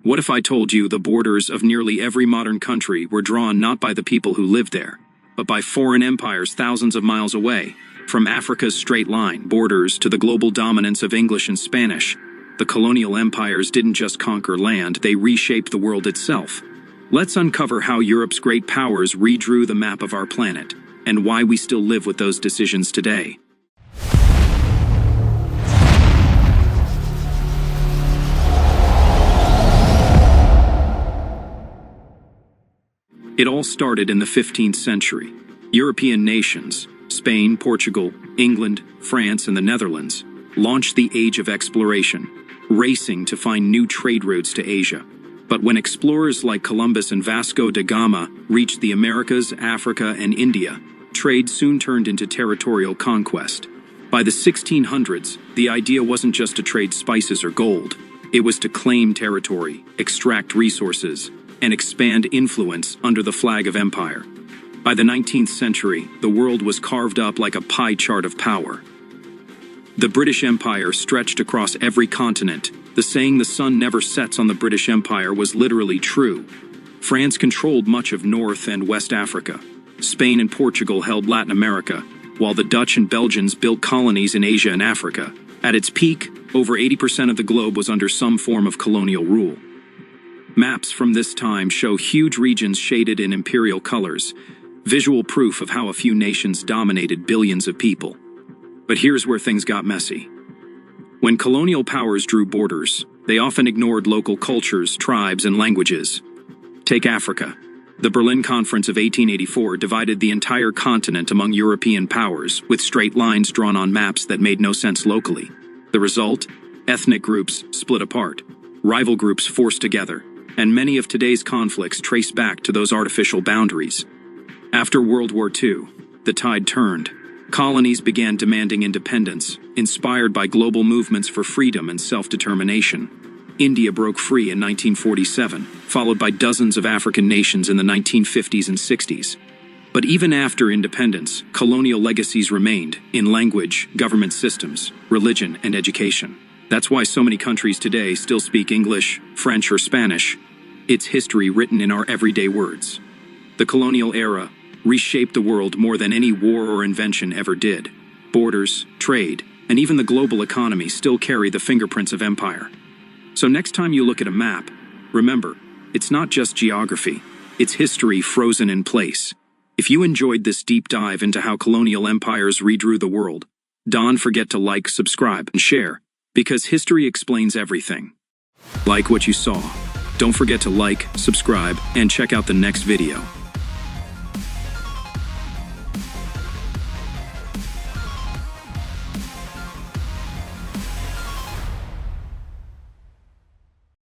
What if I told you the borders of nearly every modern country were drawn not by the people who lived there, but by foreign empires thousands of miles away? From Africa's straight line borders to the global dominance of English and Spanish, the colonial empires didn't just conquer land, they reshaped the world itself. Let's uncover how Europe's great powers redrew the map of our planet, and why we still live with those decisions today. It all started in the 15th century. European nations, Spain, Portugal, England, France, and the Netherlands, launched the age of exploration, racing to find new trade routes to Asia. But when explorers like Columbus and Vasco da Gama reached the Americas, Africa, and India, trade soon turned into territorial conquest. By the 1600s, the idea wasn't just to trade spices or gold. It was to claim territory, extract resources, and expand influence under the flag of empire. By the 19th century, the world was carved up like a pie chart of power. The British Empire stretched across every continent. The saying "the sun never sets on the British Empire" was literally true. France controlled much of North and West Africa. Spain and Portugal held Latin America, while the Dutch and Belgians built colonies in Asia and Africa. At its peak, over 80% of the globe was under some form of colonial rule. Maps from this time show huge regions shaded in imperial colors, visual proof of how a few nations dominated billions of people. But here's where things got messy. When colonial powers drew borders, they often ignored local cultures, tribes, and languages. Take Africa. The Berlin Conference of 1884 divided the entire continent among European powers, with straight lines drawn on maps that made no sense locally. The result? Ethnic groups split apart, rival groups forced together, and many of today's conflicts trace back to those artificial boundaries. After World War II, the tide turned. Colonies began demanding independence, inspired by global movements for freedom and self-determination. India broke free in 1947, followed by dozens of African nations in the 1950s and 60s. But even after independence, colonial legacies remained in language, government systems, religion, and education. That's why so many countries today still speak English, French, or Spanish. It's history written in our everyday words. The colonial era reshaped the world more than any war or invention ever did. Borders, trade, and even the global economy still carry the fingerprints of empire. So next time you look at a map, remember, it's not just geography, it's history frozen in place. If you enjoyed this deep dive into how colonial empires redrew the world, don't forget to like, subscribe, and share, because history explains everything. Like what you saw. Don't forget to like, subscribe, and check out the next video.